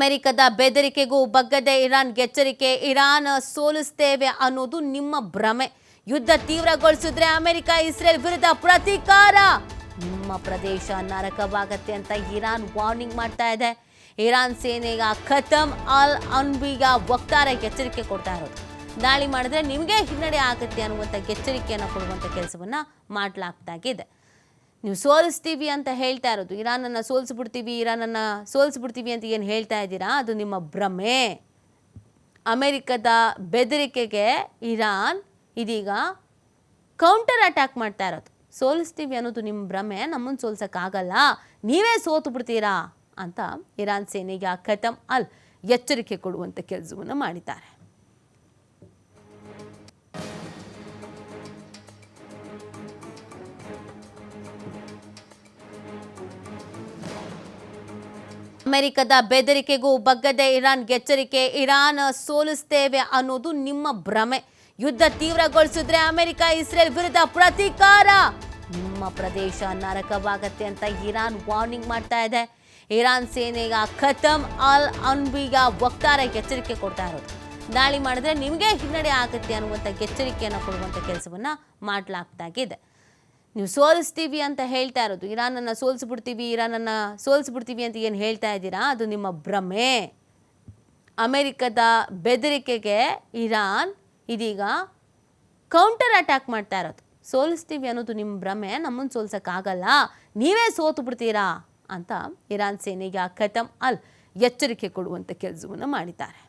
ಅಮೆರಿಕದ ಬೆದರಿಕೆಗೂ ಬಗ್ಗದೆ ಇರಾನ್ಗೆ ಎಚ್ಚರಿಕೆ. ಇರಾನ್ ಸೋಲಿಸ್ತೇವೆ ಅನ್ನೋದು ನಿಮ್ಮ ಭ್ರಮೆ. ಯುದ್ಧ ತೀವ್ರಗೊಳಿಸಿದ್ರೆ ಅಮೆರಿಕ ಇಸ್ರೇಲ್ ವಿರುದ್ಧ ಪ್ರತೀಕಾರ. ನಿಮ್ಮ ಪ್ರದೇಶ ನರಕವಾಗತ್ತೆ ಅಂತ ಇರಾನ್ ವಾರ್ನಿಂಗ್ ಮಾಡ್ತಾ ಇದೆ. ಇರಾನ್ ಸೇನೆಗ ಖತಮ್ ಅಲ್ ಅನ್ಬಿಗ ವಕ್ತಾರ ಎಚ್ಚರಿಕೆ ಕೊಡ್ತಾ ಇರೋದು. ದಾಳಿ ಮಾಡಿದ್ರೆ ನಿಮಗೆ ಹಿನ್ನಡೆ ಆಗುತ್ತೆ ಅನ್ನುವಂಥ ಎಚ್ಚರಿಕೆಯನ್ನು ಕೊಡುವಂಥ ಕೆಲಸವನ್ನು ಮಾಡಲಾಗ್ತಾಗಿದೆ. ನೀವು ಸೋಲಿಸ್ತೀವಿ ಅಂತ ಹೇಳ್ತಾ ಇರೋದು, ಇರಾನನ್ನು ಸೋಲಿಸ್ಬಿಡ್ತೀವಿ ಅಂತ ಏನು ಹೇಳ್ತಾ ಇದ್ದೀರಾ, ಅದು ನಿಮ್ಮ ಭ್ರಮೆ. ಅಮೆರಿಕದ ಬೆದರಿಕೆಗೆ ಇರಾನ್ ಇದೀಗ ಕೌಂಟರ್ ಅಟ್ಯಾಕ್ ಮಾಡ್ತಾ ಇರೋದು. ಸೋಲಿಸ್ತೀವಿ ಅನ್ನೋದು ನಿಮ್ಮ ಭ್ರಮೆ, ನಮ್ಮನ್ನು ಸೋಲ್ಸೋಕ್ಕಾಗಲ್ಲ, ನೀವೇ ಸೋತು ಬಿಡ್ತೀರಾ ಅಂತ ಇರಾನ್ ಸೇನೆಗೆ ಖತಮ್ ಅಲ್ ಎಚ್ಚರಿಕೆ ಕೊಡುವಂಥ ಕೆಲಸವನ್ನು ಮಾಡಿದ್ದಾರೆ. ಅಮೆರಿಕದ ಬೆದರಿಕೆಗೂ ಬಗ್ಗದೆ ಇರಾನ್ಗೆ ಎಚ್ಚರಿಕೆ. ಇರಾನ್ ಸೋಲಿಸ್ತೇವೆ ಅನ್ನೋದು ನಿಮ್ಮ ಭ್ರಮೆ. ಯುದ್ಧ ತೀವ್ರಗೊಳಿಸಿದ್ರೆ ಅಮೆರಿಕ ಇಸ್ರೇಲ್ ವಿರುದ್ಧ ಪ್ರತೀಕಾರ. ನಿಮ್ಮ ಪ್ರದೇಶ ನರಕವಾಗತ್ತೆ ಅಂತ ಇರಾನ್ ವಾರ್ನಿಂಗ್ ಮಾಡ್ತಾ ಇದೆ. ಇರಾನ್ ಸೇನೆಗ ಖತಮ್ ಅಲ್ ಅನ್ಬಿಗ ವಕ್ತಾರ ಎಚ್ಚರಿಕೆ ಕೊಡ್ತಾ ಇರೋದು. ದಾಳಿ ಮಾಡಿದ್ರೆ ನಿಮಗೆ ಹಿನ್ನಡೆ ಆಗುತ್ತೆ ಅನ್ನುವಂಥ ಎಚ್ಚರಿಕೆಯನ್ನು ಕೊಡುವಂಥ ಕೆಲಸವನ್ನು ಮಾಡಲಾಗ್ತಾಗಿದೆ. ನೀವು ಸೋಲಿಸ್ತೀವಿ ಅಂತ ಹೇಳ್ತಾ ಇರೋದು, ಇರಾನನ್ನು ಸೋಲಿಸ್ಬಿಡ್ತೀವಿ ಅಂತ ಏನು ಹೇಳ್ತಾ ಇದ್ದೀರಾ, ಅದು ನಿಮ್ಮ ಭ್ರಮೆ. ಅಮೆರಿಕದ ಬೆದರಿಕೆಗೆ ಇರಾನ್ ಇದೀಗ ಕೌಂಟರ್ ಅಟ್ಯಾಕ್ ಮಾಡ್ತಾ ಇರೋದು. ಸೋಲಿಸ್ತೀವಿ ಅನ್ನೋದು ನಿಮ್ಮ ಭ್ರಮೆ, ನಮ್ಮನ್ನು ಸೋಲ್ಸೋಕ್ಕಾಗಲ್ಲ, ನೀವೇ ಸೋತು ಬಿಡ್ತೀರಾ ಅಂತ ಇರಾನ್ ಸೇನೆಗೆ ಖತಮ್ ಅಲ್ ಎಚ್ಚರಿಕೆ ಕೊಡುವಂಥ ಕೆಲಸವನ್ನು ಮಾಡಿದ್ದಾರೆ.